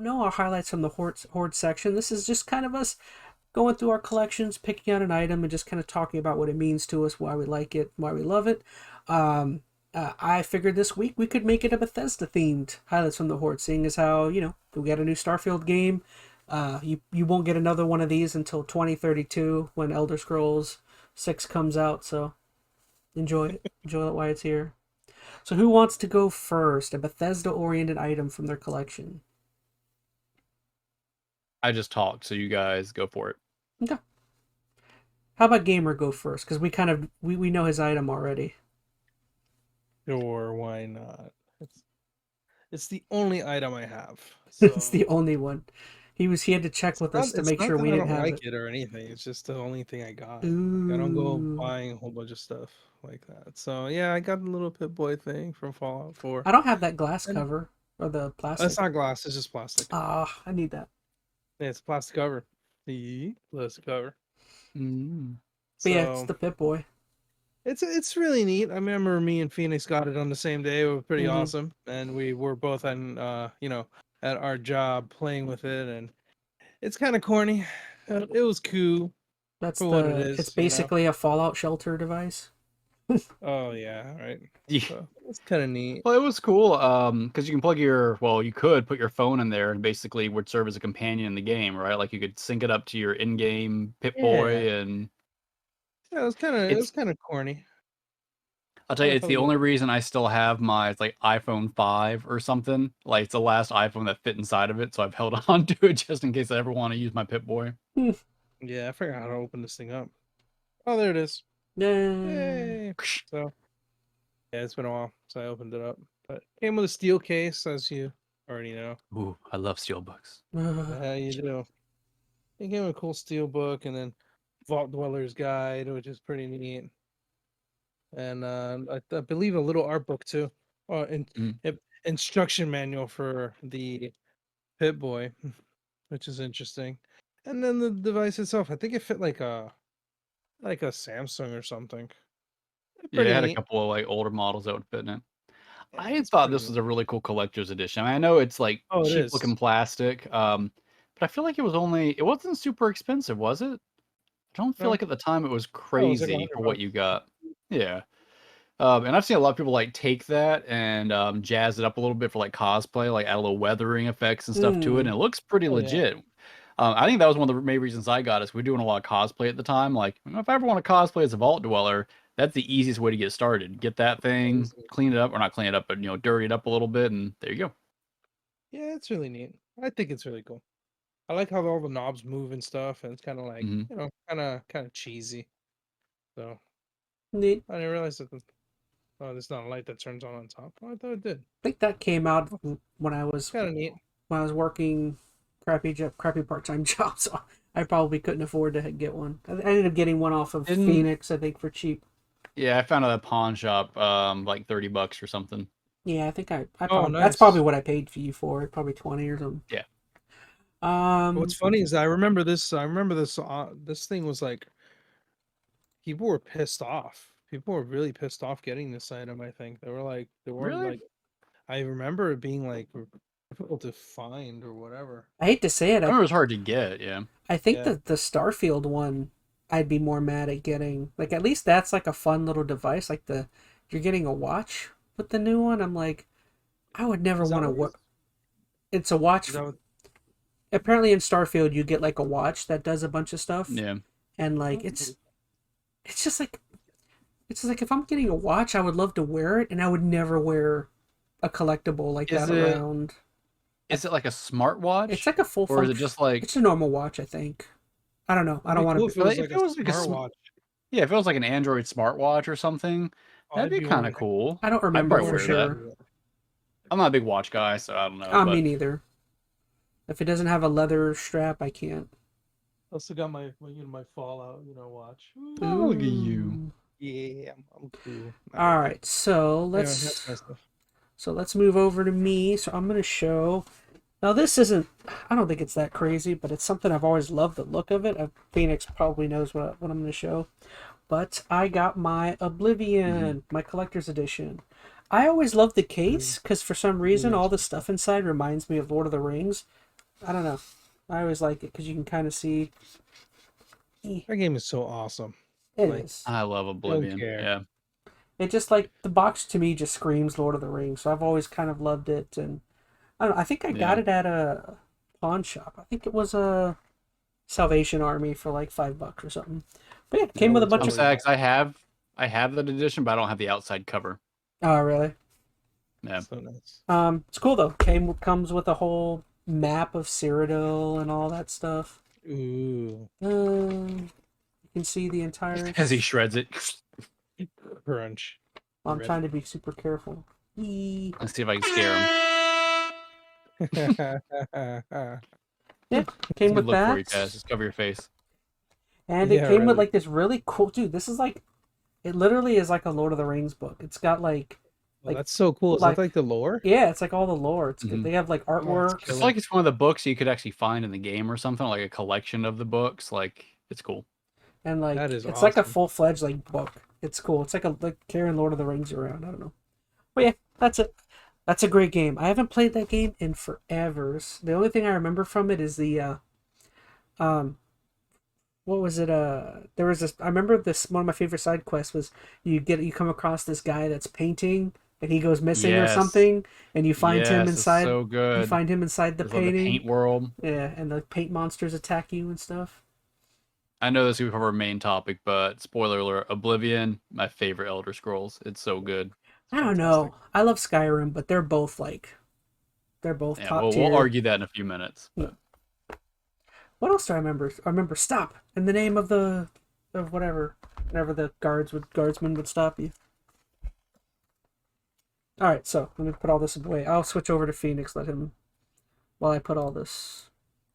know our highlights from the Hoard section. This is just kind of us going through our collections, picking out an item, and just kind of talking about what it means to us, why we like it, why we love it. I figured this week we could make it a Bethesda themed highlights from the Hoard, seeing as how, we got a new Starfield game. You won't get another one of these until 2032 when Elder Scrolls 6 comes out, so enjoy it. Enjoy it while it's here. So who wants to go first? A Bethesda-oriented item from their collection. I just talked, so you guys go for it. Okay. How about Gamer go first? Because we know his item already. Sure, why not? It's the only item I have. So. It's the only one. He had to check with us to make sure we didn't have it. I don't like it or anything. It's just the only thing I got. Ooh. Like, I don't go buying a whole bunch of stuff like that. So yeah, I got the little Pip-Boy thing from Fallout 4. I don't have that glass cover or the plastic. It's not glass. It's just plastic. Ah, I need that. Yeah, it's a plastic cover. The plastic cover. But yeah, it's the Pip-Boy. It's really neat. I remember me and Phoenix got it on the same day. It was pretty awesome, and we were both on at our job playing with it, and it's kind of corny. It was cool. That's what it is. It's basically a Fallout shelter device. Oh yeah, right. Yeah, so it's kind of neat. Well, it was cool because you can plug you could put your phone in there and basically would serve as a companion in the game, right? Like you could sync it up to your in-game Pip-Boy and. Yeah, it was kind of corny. I'll tell you, it's the only reason I still have my iPhone 5 or something. Like it's the last iPhone that fit inside of it, so I've held on to it just in case I ever want to use my Pip-Boy. Yeah, I forgot how to open this thing up. Oh, there it is. Yay! So, yeah, it's been a while, so I opened it up. But it came with a steel case, as you already know. Ooh, I love steel books. Yeah, you do. It came with a cool steel book, and then Vault Dweller's Guide, which is pretty neat. And I believe a little art book too. Instruction manual for the Pip-Boy, which is interesting. And then the device itself, I think it fit like a Samsung or something. Yeah, it had a couple of older models that would fit in it. Yeah, I thought this was a really cool collector's edition. I mean, I know it's cheap looking plastic, but I feel like it wasn't super expensive, was it? I don't feel like at the time it was crazy for what you got. Yeah. And I've seen a lot of people take that and jazz it up a little bit for cosplay, add a little weathering effects and stuff to it, and it looks pretty legit. Yeah. I think that was one of the main reasons I got it. We're doing a lot of cosplay at the time. If I ever want to cosplay as a Vault Dweller, that's the easiest way to get started. Get that thing, clean it up, or not clean it up, but dirty it up a little bit, and there you go. Yeah, it's really neat. I think it's really cool. I like how all the knobs move and stuff, and it's kind of kind of cheesy. So neat. I didn't realize that. There's not a light that turns on top. Oh, I thought it did. I think that came out when I was kind of neat. When I was working crappy part-time jobs, so I probably couldn't afford to get one. I ended up getting one off of Phoenix, I think, for cheap. Yeah, I found it at a pawn shop, like $30 or something. Yeah, I think that's probably what I paid for you for it, probably 20 or something. Yeah. What's funny is I remember this. This thing was people were pissed off. People were really pissed off getting this item. I think they weren't really? I remember it being difficult to find or whatever. I hate to say it. I remember it was hard to get. Yeah. I think that the Starfield one, I'd be more mad at getting. At least that's a fun little device. You're getting a watch with the new one. I'm I would never want to work. It's a watch. Apparently in Starfield you get a watch that does a bunch of stuff. Yeah. And it's just if I'm getting a watch, I would love to wear it, and I would never wear a collectible that around. Is it like a smartwatch? It's a full. Or is it just It's a normal watch, I think. I don't know. I don't want to. If it was like a smartwatch. Yeah, if it was like an Android smartwatch or something, that'd be kind of cool. I don't remember for sure. I'm not a big watch guy, so I don't know. Me neither. If it doesn't have a leather strap, I can't. I also got my Fallout watch. Oh, look at you. Yeah, I'm cool. All right, so let's move over to me. So I'm gonna show. Now this isn't. I don't think it's that crazy, but it's something I've always loved the look of it. Phoenix probably knows what I'm gonna show, but I got my Oblivion, my collector's edition. I always loved the case because for some reason all the stuff inside reminds me of Lord of the Rings. I don't know. I always like it because you can kind of see. That game is so awesome. It is. I love Oblivion. Yeah. It just like the box to me just screams Lord of the Rings, so I've always kind of loved it, and I don't know. I think I got it at a pawn shop. I think it was a Salvation Army for like $5 or something. But yeah, it came with a bunch of. I have that edition, but I don't have the outside cover. Oh really? Yeah. So nice. It's cool though. Comes with a whole map of Cyrodiil and all that stuff. Ooh. You can see the entire. As he shreds it. Crunch. I'm trying to be super careful. Let's see if I can scare him. Yeah, it came with that. For you, Chaz. Just cover your face. And it came with like this really cool, dude. This is like, it literally is like a Lord of the Rings book. It's got like that's so cool. Is that like the lore? Yeah, it's like all the lore. It's good. They have like artwork. It's like it's one of the books you could actually find in the game or something, like a collection of the books. Like it's cool. And like it's awesome. Like a full-fledged like book. It's cool. It's like carrying Lord of the Rings around. I don't know. But yeah, that's it. That's a great game. I haven't played that game in forever. The only thing I remember from it is the what was it? There was this. I remember this. One of my favorite side quests was you come across this guy that's painting and he goes missing or something, and you find him inside. So good. You find him inside the painting. The paint world. Yeah, and the paint monsters attack you and stuff. I know this is our main topic, but spoiler alert: Oblivion, my favorite Elder Scrolls. It's so good. I don't know. I love Skyrim, but they're both top tier. We'll argue that in a few minutes. But. What else do I remember? I remember stop in the name of whatever. Whenever the guardsman would stop you. All right, so let me put all this away. I'll switch over to Phoenix. Let him while I put all this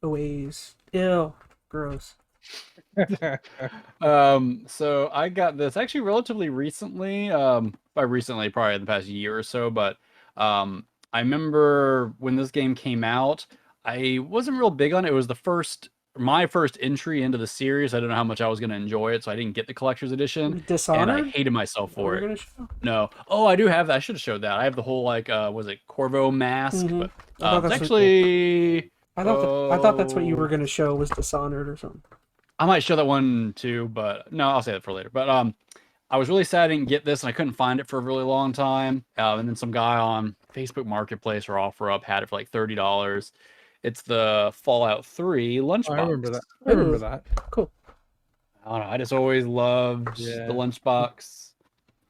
away. Ew, gross. So I got this actually relatively recently. By recently, probably in the past year or so. But I remember when this game came out, I wasn't real big on it. It was my first entry into the series. I don't know how much I was going to enjoy it, so I didn't get the collector's edition. Dishonored? And I hated myself for it. No. Oh, I do have that. I should have showed that. I have the whole was it Corvo mask? Mm-hmm. But it's actually. I thought that's what you were going to show was Dishonored or something. I might show that one too, but no, I'll say that for later. But I was really sad I didn't get this, and I couldn't find it for a really long time. And then some guy on Facebook Marketplace or OfferUp had it for like $30. It's the Fallout 3 lunchbox. I remember that. Cool. I don't know. I just always loved the lunchbox.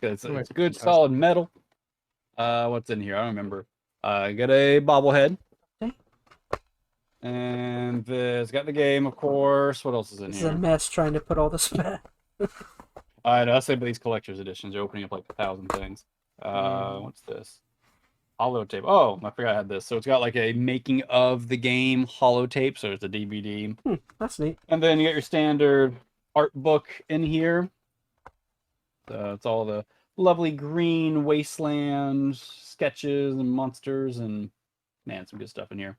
It's good, solid metal. What's in here? I don't remember. Got a bobblehead. Okay. And it's got the game, of course. What else is in here? It's a mess trying to put all this back. I know. I say, but these collector's editions are opening up like 1,000 things. What's this? Holotape. Oh, I forgot I had this. So it's got like a making of the game holotape. So it's a DVD. That's neat. And then you got your standard art book in here. So it's all the lovely green wasteland sketches and monsters and man, some good stuff in here.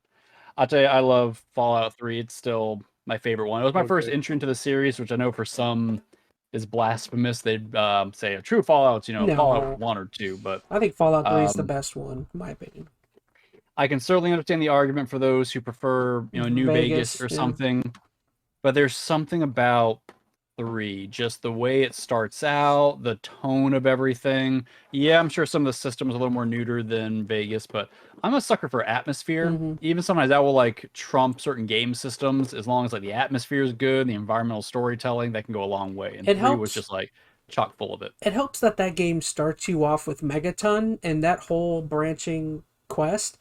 I'll tell you, I love Fallout 3. It's still my favorite one. It was my first entry into the series, which I know for some is blasphemous. They'd say a true Fallout's, Fallout 1 or 2, but I think Fallout 3 is the best one, in my opinion. I can certainly understand the argument for those who prefer, New Vegas or something, but there's something about 3, just the way it starts out, the tone of everything. Yeah, I'm sure some of the systems are a little more neuter than Vegas, but I'm a sucker for atmosphere. Even sometimes that will like trump certain game systems as long as like the atmosphere is good, the environmental storytelling, that can go a long way. And 3 was just like chock full of it. It helps that game starts you off with Megaton and that whole branching quest,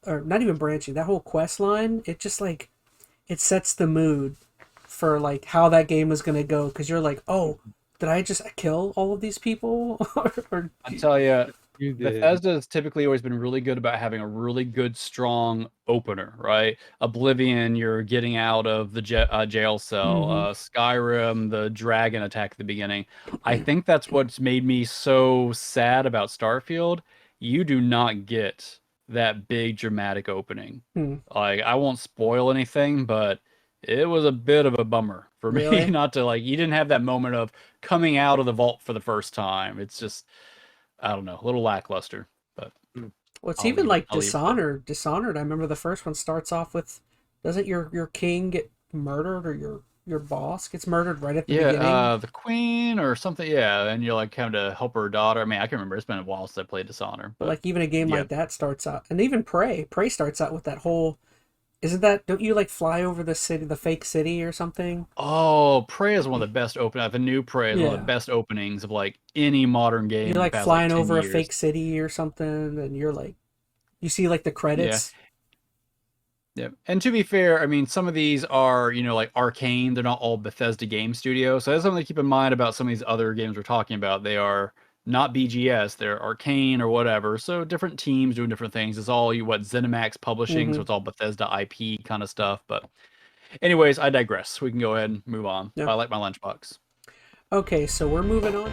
or not even branching, that whole quest line, it just like, it sets the mood for like how that game is going to go, because you're like, oh, did I just kill all of these people? I tell you, Bethesda has typically always been really good about having a really good, strong opener, right? Oblivion, you're getting out of the jail cell. Skyrim, the dragon attack at the beginning. I think that's what's made me so sad about Starfield. You do not get that big dramatic opening. Like, I won't spoil anything, but it was a bit of a bummer for me not to you didn't have that moment of coming out of the vault for the first time. It's just, I don't know, a little lackluster. But it's even like Dishonored. Dishonored, I remember the first one starts off with Doesn't your king get murdered, or your boss gets murdered right at the beginning? Yeah, the queen or something. Yeah, and you're like having to help her daughter. I mean, I can remember. It's been a while since I played Dishonor, But like even a game yeah. like that starts out, and even Prey starts out with that whole. Isn't that? Don't you like fly over the city, the fake city, or something? Oh, Prey is one of the best the new Prey is one of the best openings of like any modern game. You're like past, flying 10 over years. a fake city or something, and you're like, you see like the credits. Yeah. And to be fair, I mean, some of these are, you know, like Arcane. They're not all Bethesda game studios. So that's something to keep in mind about some of these other games we're talking about. They are not BGS. They're Arcane or whatever. So different teams doing different things. It's all ZeniMax publishing. So it's all Bethesda IP kind of stuff. But anyways, I digress. We can go ahead and move on. Yeah. I like my lunchbox. Okay, so we're moving on.